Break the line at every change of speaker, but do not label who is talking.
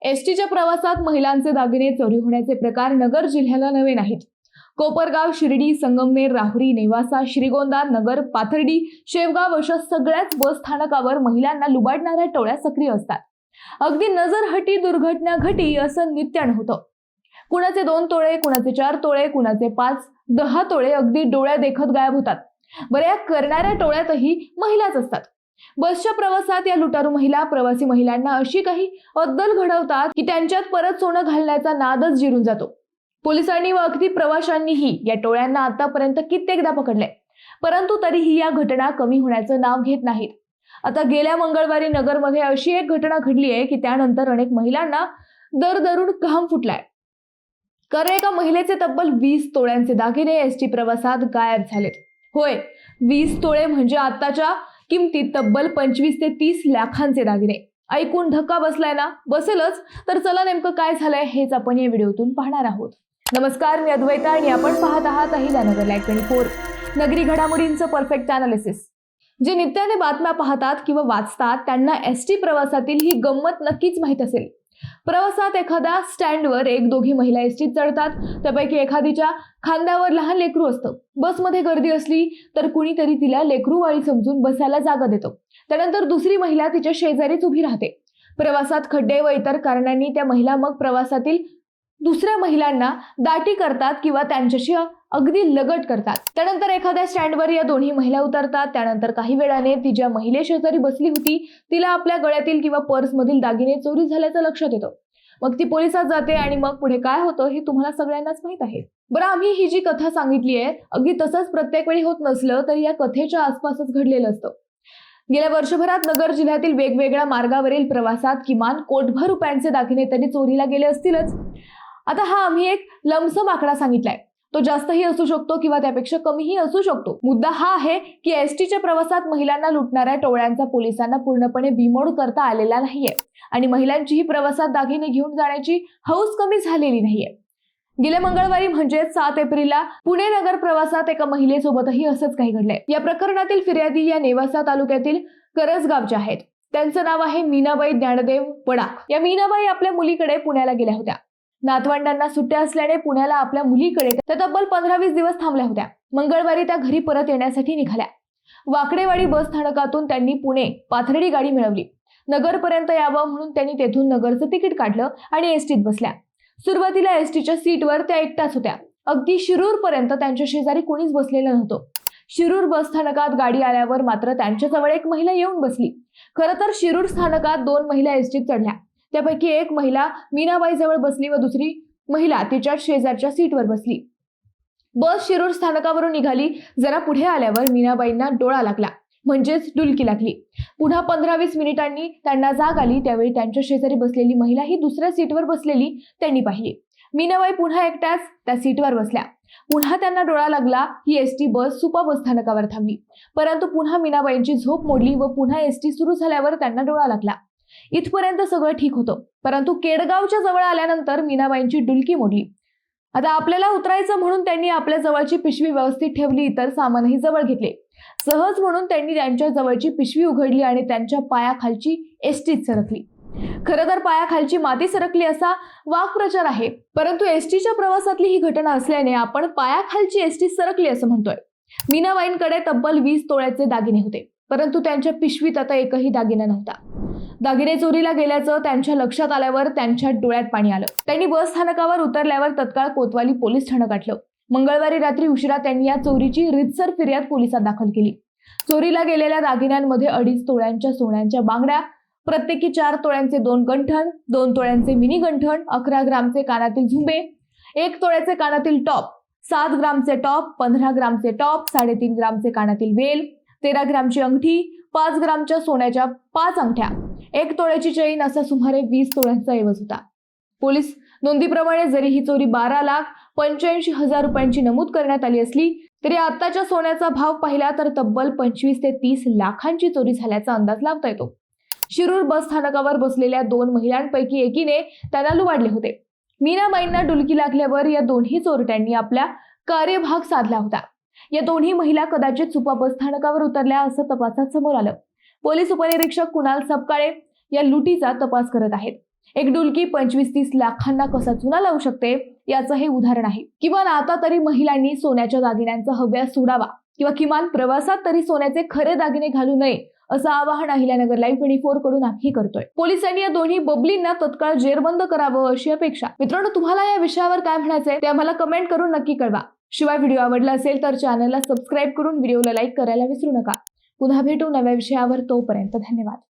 एसटीच्या प्रवासात महिलांचे दागिने चोरी होण्याचे प्रकार नगर जिल्ह्याला नवे नाहीत। कोपरगाव, शिर्डी, संगमनेर, राहुरी, नेवासा, श्रीगोंदा, नगर, पाथर्डी, शेवगाव अशा सगळ्याच बस स्थानकावर महिलांना लुबाडणाऱ्या टोळ्या सक्रिय असतात। अगदी नजरहटी दुर्घटना घटी असं नित्यानं होतं। कुणाचे 2 तोळे, कुणाचे 4 तोळे, कुणाचे 5-10 तोळे अगदी डोळ्या देखत गायब होतात। बऱ्या करणाऱ्या टोळ्यातही महिलाच असतात। बसच्या प्रवासात या लुटारू महिला प्रवासी महिलांना अशी काही अद्दल घडवतात की त्यांच्यात परत सोनं घालण्याचा नादच जिरून जातो। पोलिसांनी व अगदी प्रवाशांनीही या टोळ्यांना आतापर्यंत कित्येकदा पकडले, परंतु तरीही या घटना कमी होण्याचं नाव घेत नाहीत। आता गेल्या मंगळवारी नगरमध्ये अशी एक घटना घडली आहे की त्यानंतर अनेक महिलांना दरदरून घाम फुटलाय। कारण एका महिलेचे तब्बल 20 तोळ्यांचे दागिने एसटी प्रवासात गायब झालेत। होय, 20 तोळे म्हणजे आताच्या किमतीत तब्बल 25 ते 30 लाखांचे दागिने। ऐकून धक्का बसलाय ना? बसेलच, तर चला नेमकं काय झालंय हेच आपण या व्हिडिओतून पाहणार आहोत। नमस्कार, मी अद्वैता आणि आपण पाहत आहात अहिल्यानगर लाईव्ह 24, नगरी घडामोडींचं परफेक्ट अनालिसिस। जे नित्याने बातम्या पाहतात किंवा वाचतात त्यांना एसटी प्रवासातील ही गंमत नक्कीच माहित असेल। प्रवासात एखाद्या स्टँडवर 1-2 महिला एसटीत चढतात, त्यापैकी एखादीच्या खांद्यावर लहान लेकरू असतं। बसमध्ये गर्दी असली तर कुणीतरी तिला लेकरूवाळी समजून बसायला जागा देतो। त्यानंतर दुसरी महिला तिच्या शेजारीच उभी राहते। प्रवासात खड्डे व इतर कारणांनी त्या महिला मग प्रवासातील दुसऱ्या महिलांना दाटी करतात किंवा त्यांच्याशी अगदी लगट करतात। त्यानंतर एखाद्या स्टँडवर या दोन्ही महिला उतरतात। त्यानंतर काही वेळाने ती ज्या महिले शेजारी बसली होती तिला आपल्या गळ्यातील किंवा पर्समधील दागिने चोरी झाल्याचं लक्षात येतं। मग ती पोलिसात जाते आणि मग पुढे काय होतं हे तुम्हाला सगळ्यांनाच माहित आहे। बरं, आम्ही ही जी कथा सांगितली आहे अगदी तसंच प्रत्येक वेळी होत नसलं तरी या कथेच्या आसपासच घडलेलं असतं। गेल्या वर्षभरात नगर जिल्ह्यातील वेगवेगळ्या मार्गावरील प्रवासात किमान कोटभर रुपयांचे दागिने तरी चोरीला गेले असतीलच। आता हा आम्ही एक लमसम आकडा सांगितलाय, तो जास्तही असू शकतो किंवा त्यापेक्षा कमीही असू शकतो। मुद्दा हा आहे की एसटीच्या प्रवासात महिलांना लुटणाऱ्या टोळ्यांचा पोलिसांना पूर्णपणे बिमोड करता आलेला नाहीये आणि महिलांचीही प्रवासात दागिने घेऊन जाण्याची हौस कमी झालेली नाहीये। गेल्या मंगळवारी म्हणजे 7 एप्रिलला पुणे नगर प्रवासात एका महिलेसोबतही असंच काही घडलंय। या प्रकरणातील फिर्यादी या नेवासा तालुक्यातील करसगावच्या आहेत। त्यांचं नाव आहे मीनाबाई ज्ञानदेव पडाख। या मीनाबाई आपल्या मुलीकडे पुण्याला गेल्या होत्या। नातवंडांना सुट्ट्या असल्याने पुण्याला आपल्या मुलीकडे त्या तब्बल 15-20 दिवस थांबल्या होत्या। मंगळवारी त्या घरी परत येण्यासाठी निघाल्या। वाकडेवाडी बस स्थानकातून त्यांनी पुणे पाथर्डी गाडी मिळवली। नगरपर्यंत यावं म्हणून त्यांनी तेथून नगरचं तिकीट काढलं आणि एसटीत बसल्या। सुरुवातीला एसटीच्या सीटवर त्या एकट्याच होत्या। अगदी शिरूर पर्यंत त्यांच्या शेजारी कोणीच बसलेलं नव्हतं। शिरूर बस स्थानकात गाडी आल्यावर मात्र त्यांच्याजवळ एक महिला येऊन बसली। खरं तर शिरूर स्थानकात 2 महिला एसटीत चढल्या। त्यापैकी एक महिला मीनाबाई जवळ बसली व दुसरी महिला तिच्या शेजारच्या सीटवर बसली। बस शिरूर स्थानकावरून निघाली। जरा पुढे आल्यावर मीनाबाईंना डोळा लागला, म्हणजेच डुलकी लागली। पुन्हा 15-20 मिनिटांनी त्यांना जाग आली। त्यावेळी त्यांच्या शेजारी बसलेली महिला ही दुसऱ्या सीटवर बसलेली त्यांनी पाहिली। मीनाबाई पुन्हा एकट्याच त्या सीटवर बसल्या। पुन्हा त्यांना डोळा लागला। ही एसटी बस सुपा बस स्थानकावर थांबली, परंतु पुन्हा मीनाबाईंची झोप मोडली व पुन्हा एसटी सुरू झाल्यावर त्यांना डोळा लागला। इथपर्यंत सगळं ठीक होतं, परंतु केडगावच्या जवळ आल्यानंतर मीनाबाईंची डुलकी मोडली। आता आपल्याला उतरायचं म्हणून त्यांनी आपल्या जवळची पिशवी व्यवस्थित ठेवली, इतर सामानही जवळ घेतले। सहज म्हणून त्यांनी त्यांच्या जवळची पिशवी उघडली आणि त्यांच्या पायाखालची एसटीत सरकली। खरं तर पायाखालची माती सरकली असा वाक्प्रचार आहे, परंतु एसटीच्या प्रवासातली ही घटना असल्याने आपण पायाखालची एसटी सरकली असं म्हणतोय। मीनाबाईंकडे तब्बल 20 तोळ्याचे दागिने होते, परंतु त्यांच्या पिशवीत आता एकही दागिना नव्हता। दागिने चोरीला गेल्याचं त्यांच्या लक्षात आल्यावर त्यांच्या डोळ्यात पाणी आलं। त्यांनी बस स्थानकावर उतरल्यावर तत्काळ कोतवाली पोलीस ठाणं गाठलं। मंगळवारी रात्री उशिरा त्यांनी या चोरीची रीतसर फिर्याद पोलिसात दाखल केली। चोरीला गेलेल्या दागिन्यांमध्ये 2.5 तोळ्यांच्या सोन्याच्या बांगड्या, प्रत्येकी 4 तोळ्यांचे 2 गंठण, 2 तोळ्यांचे मिनी गंठण, 11 ग्रामचे कानातील झुंबे, 1 तोळ्याचे कानातील टॉप, 7 ग्रामचे टॉप, 15 ग्रामचे टॉप, 3.5 ग्रामचे कानातील वेल, 13 ग्रामची अंगठी, 5 ग्रामच्या सोन्याच्या 5 अंगठ्या, 1 तोळ्याची चैन असा सुमारे 20 तोळ्यांचा ऐवज होता। पोलीस नोंदीप्रमाणे जरी ही चोरी 12,85,000 रुपयांची नमूद करण्यात आली असली तरी आताच्या सोन्याचा भाव पाहिला तर तब्बल 25 ते 30 लाखांची चोरी झाल्याचा अंदाज लावता येतो। शिरूर बस स्थानकावर बसलेल्या 2 महिलांपैकी एकीने त्याला लुबाडले होते। मीनाबाईंना डुलकी लागल्यावर या दोन्ही चोरट्यांनी आपला कार्यभाग साधला होता। या दोन्ही महिला कदाचित सुपा बस स्थानकावर उतरल्या असं तपासात समोर आलं। पोलीस उपनिरीक्षक कुणाल सपकाळे या लुटीचा तपास करत आहेत। एक डुलकी 25-30 लाखांना कसा चुना लावू शकते याचं हे उदाहरण आहे. किमान आता तरी महिलांनी सोन्याच्या दागिन्यांचा हव्यास सोडावा किंवा किमान प्रवासात तरी सोन्याचे खरे दागिने घालू नये असं आवाहन अहिल्यानगर लाईव्ह 24 कडून आम्ही करतोय. पोलिसांनी या दोन्ही बबलींना तत्काळ जेरबंद करावं अशी अपेक्षा. मित्रांनो, तुम्हाला या विषयावर काय म्हणायचंय ते आम्हाला कमेंट करून नक्की कळवा. शिवाय व्हिडिओ आवडला असेल तर चॅनलला सबस्क्राईब करून व्हिडिओला लाईक करायला विसरू नका. पुन्हा भेटू नव्या विषयावर. तोपर्यंत धन्यवाद.